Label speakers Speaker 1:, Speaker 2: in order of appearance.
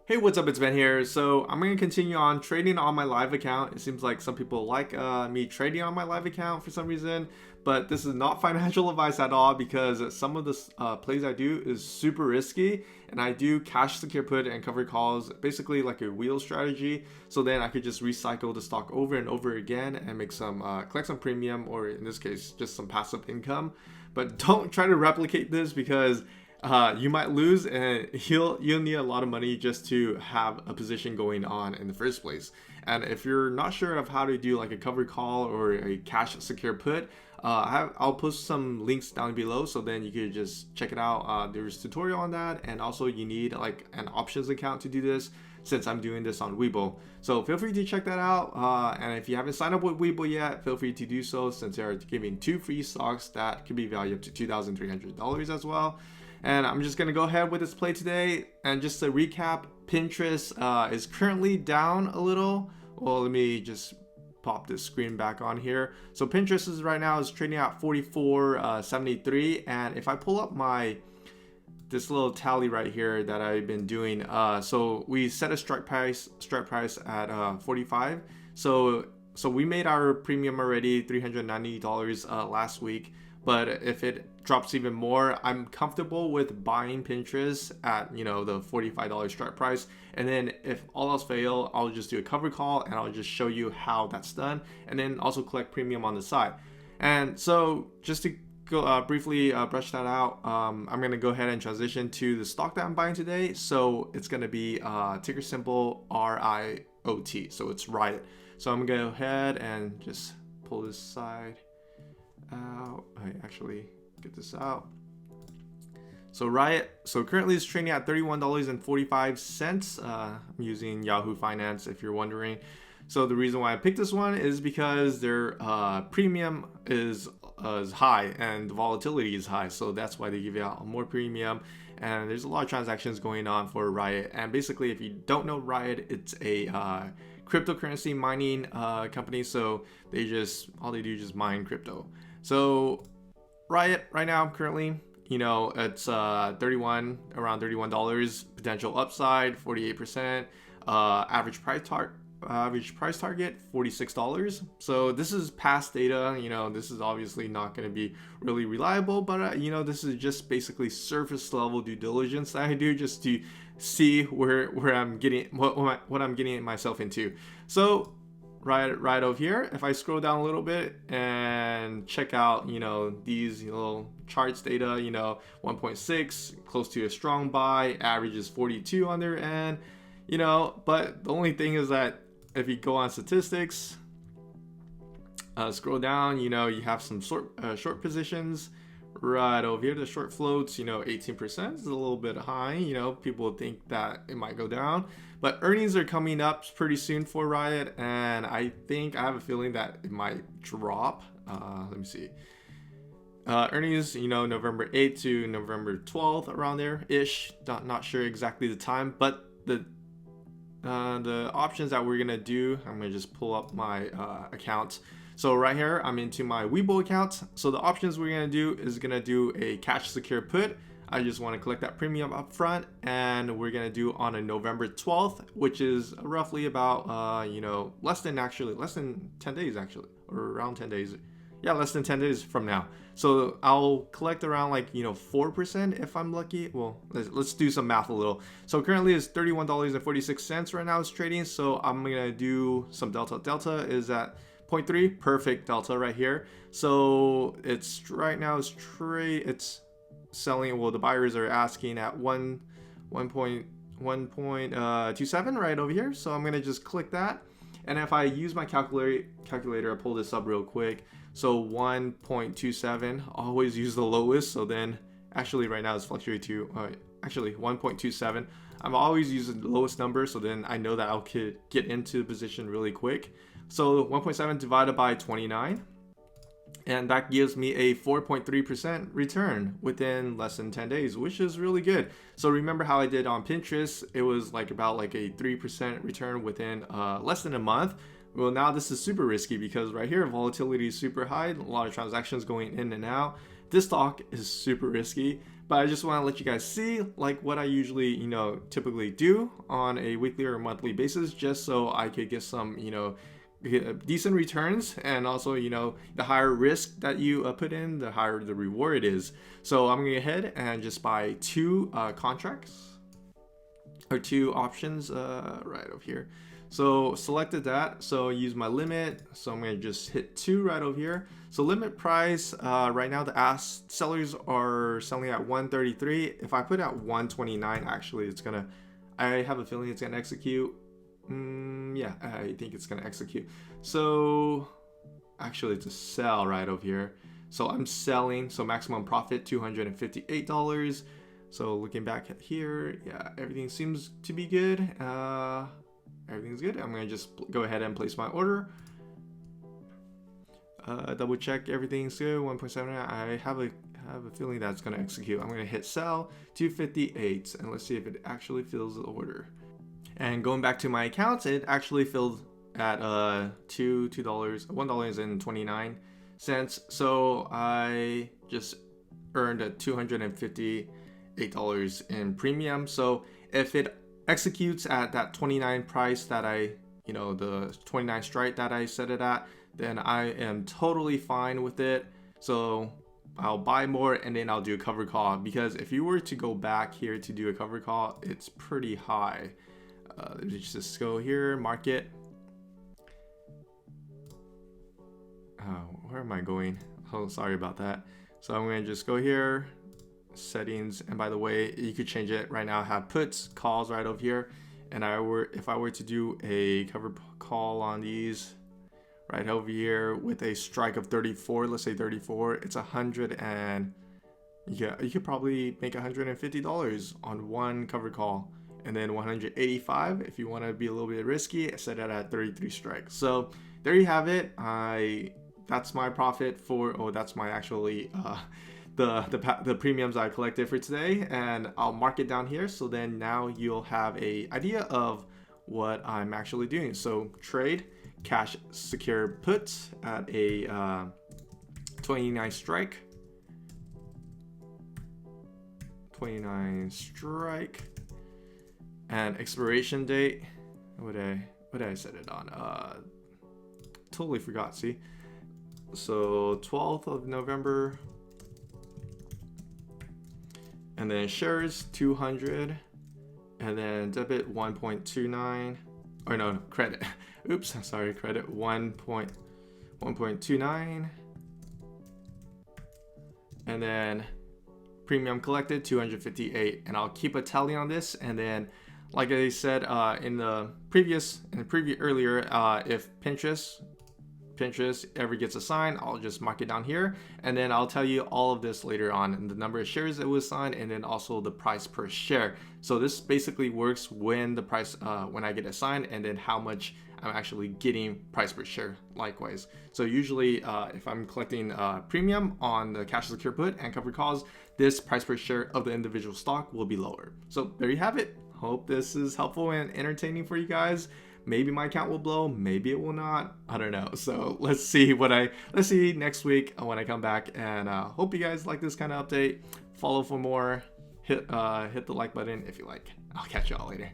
Speaker 1: Hey, what's up? It's Ben here. So I'm going to continue on trading on my live account. It seems like some people like me trading on my live account for some reason, but this is not financial advice at all because some of the plays I do is super risky, and I do cash secure put and cover calls, basically like a wheel strategy. So then I could just recycle the stock over and over again and make some collect some premium, or in this case, just some passive income. But don't try to replicate this because you might lose, and you'll need a lot of money just to have a position going on in the first place. And if you're not sure of how to do like a cover call or a cash secure put, I'll post some links down below, so then you could just check it out. There's a tutorial on that, and also you need like an options account to do this, since I'm doing this on Webull. So feel free to check that out. And if you haven't signed up with Webull yet, feel free to do so, since they're giving 2 free stocks that could be valued up to $2,300 as well. And I'm just gonna go ahead with this play today. And just to recap, Pinterest is currently down a little. Well, let me just pop this screen back on here. So Pinterest is right now is trading at 44.73, and if I pull up this little tally right here that I've been doing, so we set a strike price at 45. So we made our premium already, $390 last week. But if it drops even more, I'm comfortable with buying Pinterest at, the $45 strike price. And then if all else fail, I'll just do a cover call and I'll just show you how that's done, and then also collect premium on the side. And so just to go briefly brush that out, I'm going to go ahead and transition to the stock that I'm buying today. So it's going to be ticker symbol RIOT. So it's Riot. So I'm going to go ahead and just pull this side out. I actually get this out. So Riot, so currently it's trading at $31.45. I'm using Yahoo Finance if you're wondering. So the reason why I picked this one is because their premium is high and the volatility is high, so that's why they give you out more premium. And there's a lot of transactions going on for Riot. And basically, if you don't know Riot, it's a cryptocurrency mining company. So all they do is just mine crypto. So Riot right now currently, it's around $31, potential upside 48%, average price target $46. So this is past data. This is obviously not going to be really reliable, but this is just basically surface level due diligence that I do just to see where I'm getting what I'm getting myself into. So right over here, if I scroll down a little bit and check out these little charts data, 1.6 close to a strong buy, average is 42 on their end, but the only thing is that if you go on statistics, scroll down, you have some short positions right over here. The short floats, 18% is a little bit high. People think that it might go down, but earnings are coming up pretty soon for Riot, and I have a feeling that it might drop. Let me see. Earnings, November 8th to November 12th, around there ish. Not sure exactly the time, but the options that we're gonna do, I'm gonna just pull up my account. So right here, I'm into my Webull account. So the options we're gonna do is gonna do a cash secure put. I just want to collect that premium up front, and we're gonna do on a November 12th, which is roughly about less than 10 days actually, or around 10 days. Yeah, less than 10 days from now. So I'll collect around 4% if I'm lucky. Well, let's do some math a little. So currently it's $31.46 right now it's trading. So I'm gonna do some delta. Delta is at 0.3, perfect delta right here. So it's right now it's selling. Well, the buyers are asking at 1.27 right over here. So I'm gonna just click that. And if I use my calculator, I pull this up real quick. So 1.27, always use the lowest. So then actually right now it's fluctuating to actually 1.27. I'm always using the lowest number, so then I know that I'll get into the position really quick. So 1.7 divided by 29, and that gives me a 4.3% return within less than 10 days, which is really good. So remember how I did on Pinterest? It was about a 3% return within less than a month. Well, now this is super risky because right here volatility is super high, a lot of transactions going in and out. This stock is super risky, But I just want to let you guys see like what I usually, typically do on a weekly or monthly basis, just so I could get some, get decent returns. And also, the higher risk that you put in, the higher the reward is. So I'm gonna go ahead and just buy 2 contracts or 2 options right over here. So selected that, so use my limit. So I'm gonna just hit 2 right over here. So limit price, right now the sellers are selling at 133. If I put at 129, actually I have a feeling it's gonna execute. Yeah, I think it's gonna execute. So actually it's a sell right over here. So I'm selling, so maximum profit $258. So looking back at here, yeah, everything seems to be good. Everything's good. I'm gonna just go ahead and place my order. Double check everything's good. 1.7. I have a feeling that's gonna execute. I'm gonna hit sell 258, and let's see if it actually fills the order. And going back to my accounts, it actually filled at $1.29. So I just earned a $258 in premium. So if it executes at that 29 price that the 29 strike that I set it at, then I am totally fine with it. So I'll buy more and then I'll do a cover call, because if you were to go back here to do a cover call, it's pretty high. Let's just go here, market. Where am I going? Oh, sorry about that. So I'm going to just go here, settings, and by the way, you could change it. Right now I have puts, calls right over here, and if I were to do a cover call on these right over here with a strike of 34, let's say 34, it's 100, and yeah, you could probably make $150 on one cover call. And then 185 if you want to be a little bit risky, set it at 33 strikes. So there you have it. That's my profit that's my actually the premiums I collected for today, and I'll mark it down here. So then now you'll have a idea of what I'm actually doing. So trade cash secure puts at a 29 strike. 29 strike. And expiration date, what did I set it on? Totally forgot, see? So 12th of November. And then shares 200. And then debit 1.29. Or no, credit. Oops, I'm sorry, credit 1.29. And then premium collected 258. And I'll keep a tally on this, and then like I said in the preview earlier, if Pinterest ever gets assigned, I'll just mark it down here, and then I'll tell you all of this later on, the number of shares that was assigned, and then also the price per share. So this basically works when the price when I get assigned, and then how much I'm actually getting price per share likewise. So usually if I'm collecting premium on the cash secure put and covered calls, this price per share of the individual stock will be lower. So there you have it. Hope this is helpful and entertaining for you guys. Maybe my account will blow, maybe it will not. I don't know. So let's see next week when I come back. And hope you guys like this kind of update. Follow for more. Hit the like button if you like. I'll catch you all later.